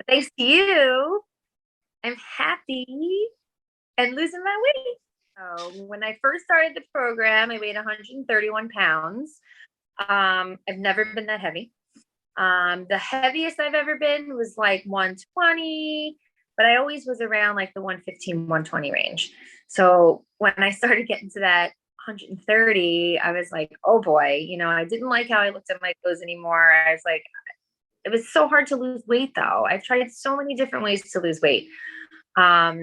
Thanks to you, I'm happy and losing my weight. So when I first started the program, I weighed 131 pounds. I've never been that heavy. The heaviest I've ever been was like 120, but I always was around like the 115, 120 range. So when I started getting to that 130, I was like, oh boy, I didn't like how I looked at my clothes anymore. I was like, it was so hard to lose weight though. I've tried so many different ways to lose weight. I've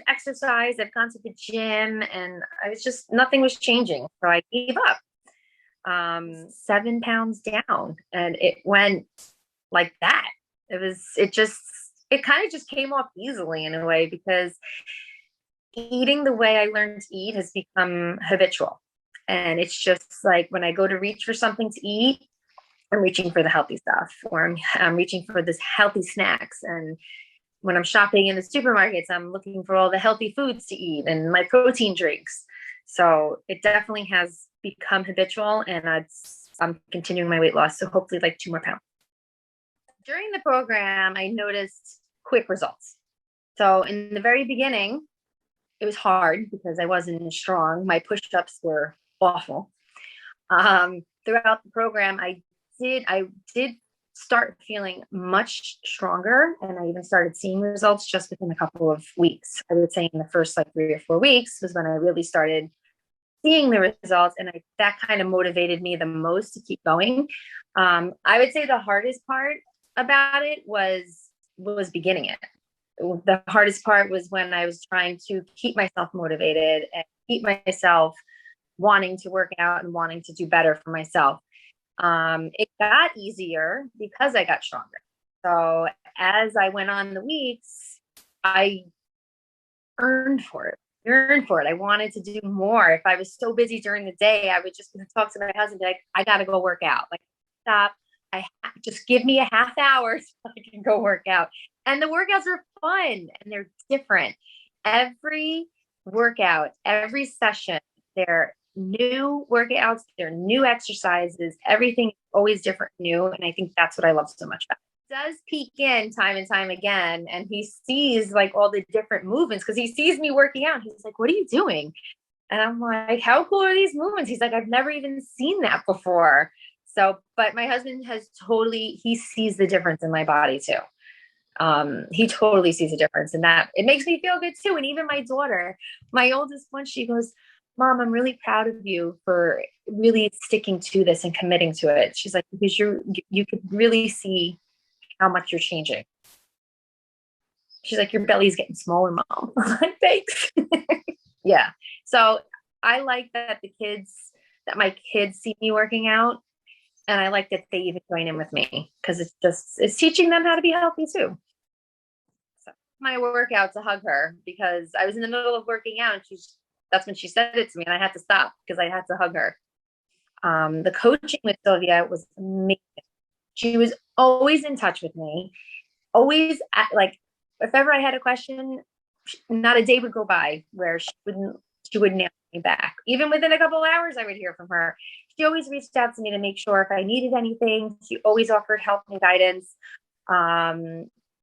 exercised, I've gone to the gym, and I was just nothing was changing. So I gave up. 7 pounds down, and it went like that. It kind of just came off easily in a way because eating the way I learned to eat has become habitual. And it's just like when I go to reach for something to eat, I'm reaching for the healthy stuff, or I'm reaching for this healthy snacks. And when I'm shopping in the supermarkets, I'm looking for all the healthy foods to eat and my protein drinks. So it definitely has become habitual, and I'm continuing my weight loss. So hopefully like 2 more pounds. During the program, I noticed quick results. So in the very beginning, it was hard because I wasn't strong. My push-ups were awful. Throughout the program, I did start feeling much stronger, and I even started seeing results just within a couple of weeks. I would say in the first like 3 or 4 weeks was when I really started seeing the results, and that kind of motivated me the most to keep going. I would say the hardest part about it was beginning it. The hardest part was when I was trying to keep myself motivated and keep myself wanting to work out and wanting to do better for myself. It got easier because I got stronger. So as I went on the weeks, I earned for it. Yearned for it. I wanted to do more. If I was so busy during the day, I would just talk to my husband, be like, I got to go work out. Like, stop. Just give me a half hour so I can go work out. And the workouts are fun and they're different. Every workout, every session, they're new workouts, they're new exercises. Everything is always different, new. And I think that's what I love so much about it. Does peek in time and time again, and he sees like all the different movements because he sees me working out. He's like, what are you doing? And I'm like, how cool are these movements? He's like, I've never even seen that before. So but my husband he sees the difference in my body too. He totally sees a difference, and that it makes me feel good too. And even my daughter, my oldest one, she goes, Mom, I'm really proud of you for really sticking to this and committing to it. She's like, because you could really see how much you're changing. She's like, your belly's getting smaller, Mom. I'm like, thanks. Yeah. So I like that my kids see me working out. And I like that they even join in with me because it's teaching them how to be healthy too. So my workout to hug her because I was in the middle of working out, and that's when she said it to me, and I had to stop because I had to hug her. The coaching with Sylvia was amazing. She was always in touch with me, always like if ever I had a question, not a day would go by where she wouldn't answer me back. Even within a couple of hours, I would hear from her. She always reached out to me to make sure if I needed anything. She always offered help and guidance.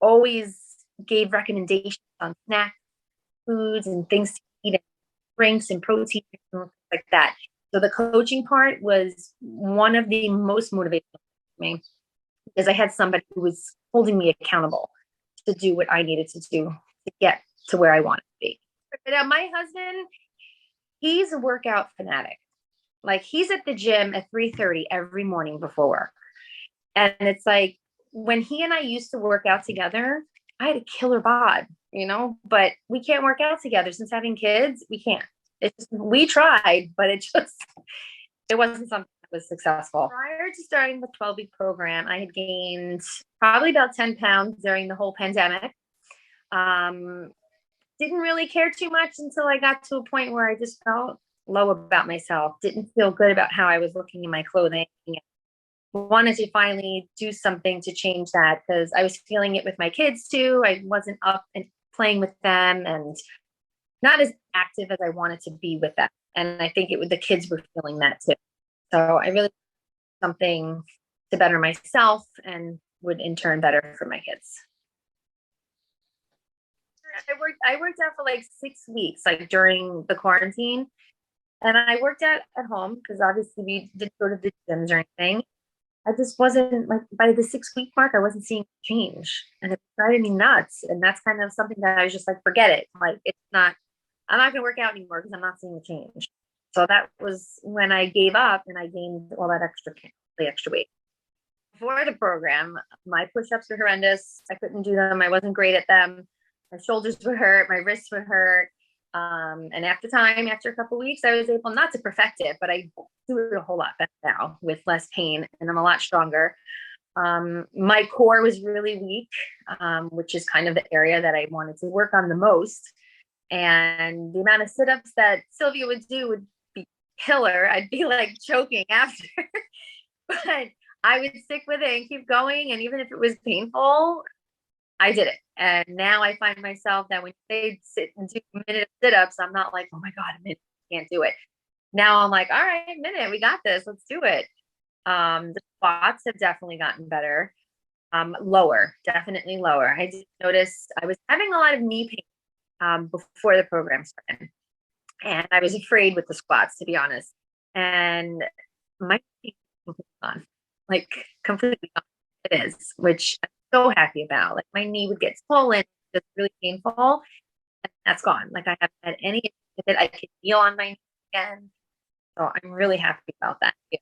Always gave recommendations on snacks, foods, and things to eat, and drinks and protein and things like that. So the coaching part was one of the most motivating for me because I had somebody who was holding me accountable to do what I needed to do to get to where I wanted to be. Now, my husband, he's a workout fanatic. Like he's at the gym at 3:30 every morning before work. And it's like when he and I used to work out together, I had a killer bod, but we can't work out together since having kids. We can't. We tried, but it wasn't something that was successful. Prior to starting the 12-week program, I had gained probably about 10 pounds during the whole pandemic. Didn't really care too much until I got to a point where I just felt low about myself, didn't feel good about how I was looking in my clothing. Wanted to finally do something to change that because I was feeling it with my kids too. I wasn't up and playing with them and not as active as I wanted to be with them. And I think the kids were feeling that too. So I really something to better myself and would in turn better for my kids. I worked out for like 6 weeks, like during the quarantine. And I worked out at home because obviously we didn't go to the gyms or anything. I just wasn't like by the 6 week mark, I wasn't seeing change. And it was driving me nuts. And that's kind of something that I was just like, forget it. Like it's not, I'm not gonna work out anymore because I'm not seeing the change. So that was when I gave up and I gained all that the extra weight. Before the program, my push-ups were horrendous. I couldn't do them. I wasn't great at them. My shoulders would hurt, my wrists would hurt. And after a couple of weeks, I was able not to perfect it, but I do it a whole lot better now with less pain, and I'm a lot stronger. My core was really weak, which is kind of the area that I wanted to work on the most. And the amount of sit-ups that Sylvia would do would be killer. I'd be like choking after, but I would stick with it and keep going. And even if it was painful, I did it. And now I find myself that when they sit and do a minute of sit-ups, I'm not like, oh my God, a minute, I can't do it. Now I'm like, all right, a minute, we got this. Let's do it. The squats have definitely gotten better. Lower, definitely lower. I did notice I was having a lot of knee pain before the program started. And I was afraid with the squats, to be honest. And my pain is gone, like completely gone. It is, which I'm so happy about. Like my knee would get swollen, just really painful, and that's gone. Like I haven't had any issue with it. I can kneel on my knee again. So I'm really happy about that. Yeah.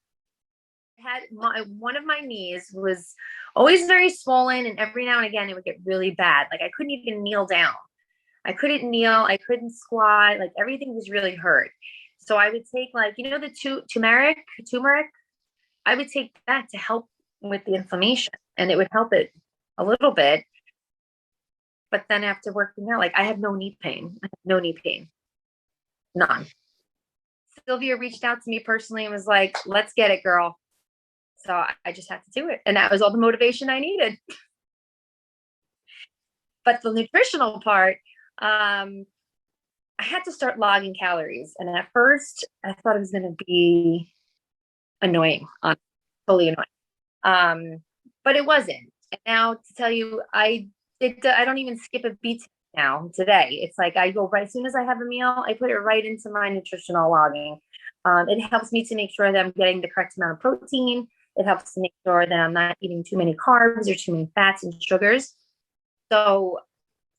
One of my knees was always very swollen, and every now and again it would get really bad. Like I couldn't even kneel down. I couldn't kneel. I couldn't squat. Like everything was really hurt. So I would take like the turmeric. I would take that to help with the inflammation, and it would help it a little bit. But then after working out, like I have no knee pain. I have no knee pain. None. Sylvia reached out to me personally and was like, let's get it, girl. So I just had to do it. And that was all the motivation I needed. But the nutritional part, I had to start logging calories. And at first, I thought it was going to be annoying, totally annoying. But it wasn't. And now to tell you, I don't even skip a beat now today. It's like I go right as soon as I have a meal, I put it right into my nutritional logging. It helps me to make sure that I'm getting the correct amount of protein. It helps to make sure that I'm not eating too many carbs or too many fats and sugars. So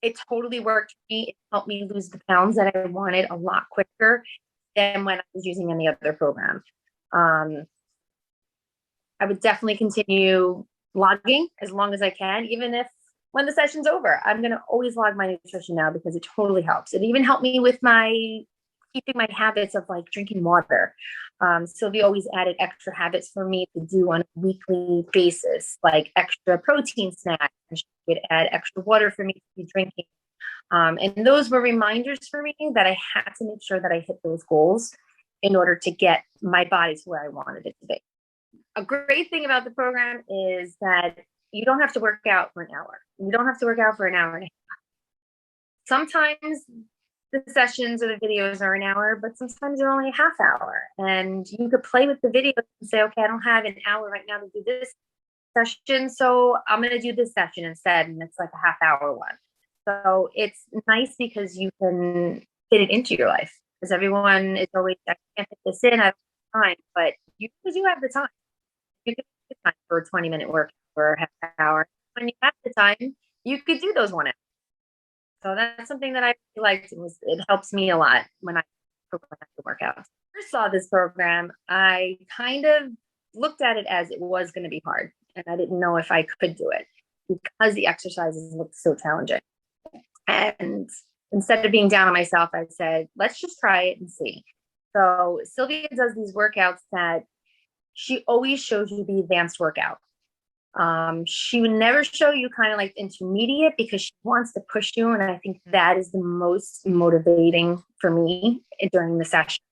it totally worked for me. It helped me lose the pounds that I wanted a lot quicker than when I was using any other program. I would definitely continue logging as long as I can, even if when the session's over, I'm going to always log my nutrition now because it totally helps. It even helped me with keeping my habits of like drinking water. Sylvia always added extra habits for me to do on a weekly basis, like extra protein snacks. And she would add extra water for me to be drinking. And those were reminders for me that I had to make sure that I hit those goals in order to get my body to where I wanted it to be. A great thing about the program is that you don't have to work out for an hour. You don't have to work out for an hour and a half. Sometimes the sessions or the videos are an hour, but sometimes they're only a half hour. And you could play with the video and say, okay, I don't have an hour right now to do this session, so I'm going to do this session instead. And it's like a half hour one. So it's nice because you can fit it into your life. Because everyone is always, I can't fit this in, I don't have time. But you do have the time. You can take time for a 20-minute workout or a half hour. When you have the time, you could do those 1 hour. So that's something that I really liked. It helps me a lot when I work out. When I first saw this program, I kind of looked at it as it was going to be hard, and I didn't know if I could do it because the exercises looked so challenging. And instead of being down on myself, I said, let's just try it and see. So Sylvia does these workouts that she always shows you the advanced workout. She would never show you kind of like intermediate because she wants to push you. And I think that is the most motivating for me during the session.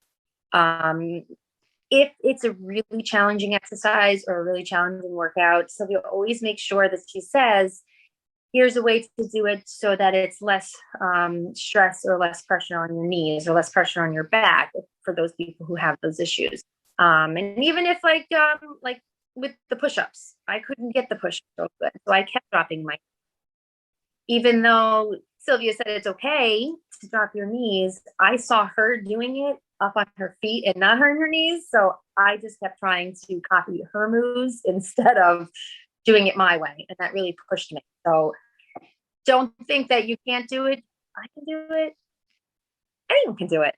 If it's a really challenging exercise or a really challenging workout, Sylvia always makes sure that she says, here's a way to do it so that it's less stress or less pressure on your knees or less pressure on your back for those people who have those issues. And even if like with the push-ups, I couldn't get the push-ups so good. So I kept dropping even though Sylvia said it's okay to drop your knees, I saw her doing it up on her feet and not on her knees. So I just kept trying to copy her moves instead of doing it my way. And that really pushed me. So don't think that you can't do it. I can do it. Anyone can do it.